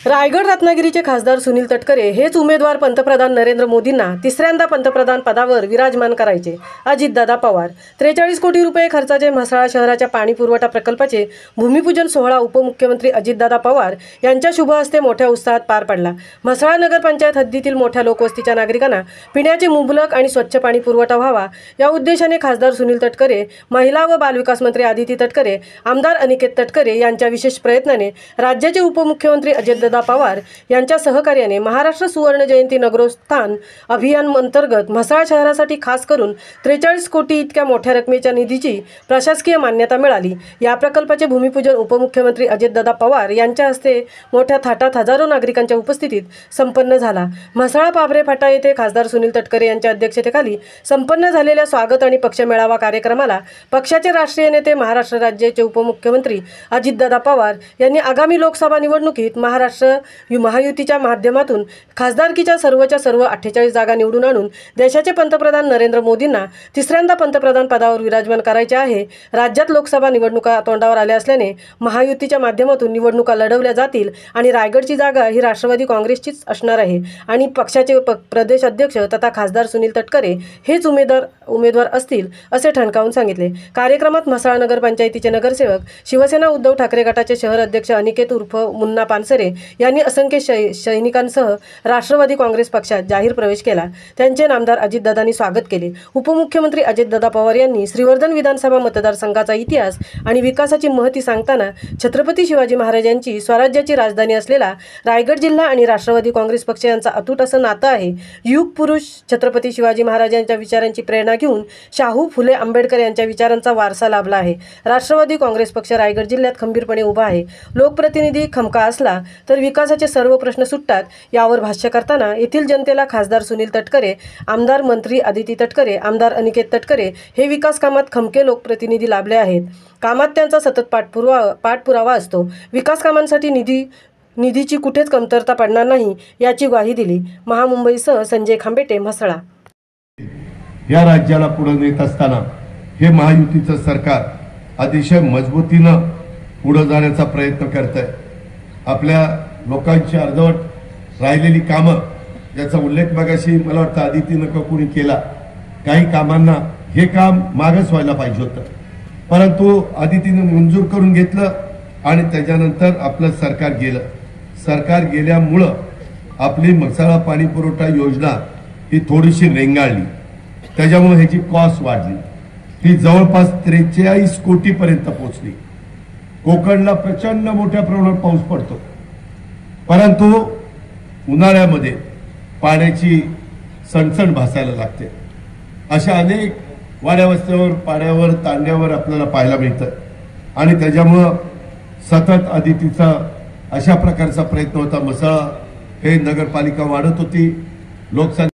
रायगड रत्नागिरीचे खासदार सुनील तटकरे हेच उमेदवार पंतप्रधान नरेंद्र मोदींना तिसऱ्यांदा पंतप्रधान पदावर विराजमान करायचे। अजितदादा पवार 43 कोटी रुपये खर्चाचे म्हसळा शहराच्या पाणी पुरवठा प्रकल्पाचे भूमिपूजन सोहळा उपमुख्यमंत्री अजितदादा पवार यांच्या शुभ हस्ते मोठ्या उत्साहात पार पडला। म्हसळा नगरपंचायत हद्दीतील मोठ्या लोकवस्तीच्या नागरिकांना पिण्याचे मुबलक आणि स्वच्छ पाणी पुरवठा व्हावा या उद्देशाने खासदार सुनील तटकरे, महिला व बालविकास मंत्री आदिती तटकरे, आमदार अनिकेत तटकरे यांच्या विशेष प्रयत्नाने राज्याचे उपमुख्यमंत्री अजितदादा पवार यांच्या सहकार्याने महाराष्ट्र सुवर्ण जयंती नगरोत्थान अभियान अंतर्गत म्हसळा शहरासाठी खास करून 43 कोटी इतक्या मोठ्या रकमेच्या निधीची प्रशासकीय मान्यता मिळाली। या प्रकल्पाचे भूमिपूजन उपमुख्यमंत्री अजितदादा पवार यांच्या हस्ते मोठ्या थाटात हजारो नागरिकांच्या उपस्थितीत संपन्न झाला। म्हसळा पाभरे फाटा येथे खासदार सुनील तटकरे यांच्या अध्यक्षतेखाली संपन्न झालेल्या स्वागत आणि पक्ष मेळावा कार्यक्रमाला पक्षाचे राष्ट्रीय नेते महाराष्ट्र राज्याचे उपमुख्यमंत्री अजितदादा पवार यांनी आगामी लोकसभा निवडणुकीत महाराष्ट्र महायुतीच्या माध्यमातून खासदारकीच्या सर्वच्या सर्व 48 जागा निवडून आणून देशाचे पंतप्रधान नरेंद्र मोदींना तिसऱ्यांदा पंतप्रधान पदावर विराजमान करायचे आहे। राज्यात लोकसभा निवडणुका तोंडावर आल्या असल्याने महायुतीच्या माध्यमातून निवडणुका लढवल्या जातील आणि रायगडची जागा ही राष्ट्रवादी काँग्रेसचीच असणार आहे आणि पक्षाचे प्रदेश अध्यक्ष तथा खासदार सुनील तटकरे हेच उमेदवार असतील असे ठणकावून सांगितले। कार्यक्रमात म्हसळा नगरपंचायतीचे नगरसेवक, शिवसेना उद्धव ठाकरे गटाचे शहर अध्यक्ष अनिकेत उर्फ मुन्ना पानसरे यांनी असंख्य सैनिकांसह राष्ट्रवादी काँग्रेस पक्षात जाहीर प्रवेश केला। त्यांचे नामदार अजितदादांनी स्वागत केले। उपमुख्यमंत्री अजितदादा पवार यांनी श्रीवर्धन विधानसभा मतदारसंघाचा इतिहास आणि विकासाची महती सांगताना छत्रपती शिवाजी महाराजांची स्वराज्याची राजधानी असलेला रायगड जिल्हा आणि राष्ट्रवादी काँग्रेस पक्ष यांचा अतूट असं नातं आहे। युग पुरुष छत्रपती शिवाजी महाराजांच्या विचारांची प्रेरणा घेऊन शाहू फुले आंबेडकर यांच्या विचारांचा वारसा लाभला आहे। राष्ट्रवादी काँग्रेस पक्ष रायगड जिल्ह्यात खंबीरपणे उभा आहे। लोकप्रतिनिधी खमका असला तर विकासाचे सर्व प्रश्न सुटतात यावर भाष्य करताना येथील जनतेला खासदार सुनील तटकरे, आमदार मंत्री आदिती तटकरे, आमदार अनिकेत तटकरे हे विकास कामात खमके लोकप्रतिनिधी लाभले आहेत। कामात त्यांचा सतत पाठपुरावा असतो। विकास कामांसाठी निधीची कुठेच कमतरता पडणार नाही याची ग्वाही दिली। महामुंबईसह संजय खांबेटे, म्हसळा। या राज्याला पुढे नेत असताना हे महायुतीचं सरकार अतिशय मजबूतीनं पुढे जाण्याचा प्रयत्न करतंय। आपल्या लोकांची अर्धवट राहिलेली कामं याचा उल्लेख मगाशी मला वाटतं आदितीनं का कोणी केला। काही कामांना हे काम मागच व्हायला पाहिजे होतं, परंतु आदितीनं मंजूर करून घेतलं आणि त्याच्यानंतर आपलं सरकार गेलं। सरकार गेल्यामुळं आपली म्हसळा पाणी पुरवठा योजना ही थोडीशी रेंगाळली, त्याच्यामुळे ह्याची कॉस्ट वाढली। ती जवळपास 43 कोटीपर्यंत पोहोचली। कोकणला प्रचंड मोठ्या प्रमाणात पाऊस पडतो, परंतु उन्हाळ्यामध्ये पाण्याची सणसण भासायला लागते। अशा अनेक वाड्या वस्त्यावर, पाड्यावर, तांड्यावर आपल्याला पाहायला मिळतं आणि त्याच्यामुळं सतत आदितीचा अशा प्रकारचा प्रयत्न होता। म्हसळा हे नगरपालिका वाढत होती, लोकसंख्या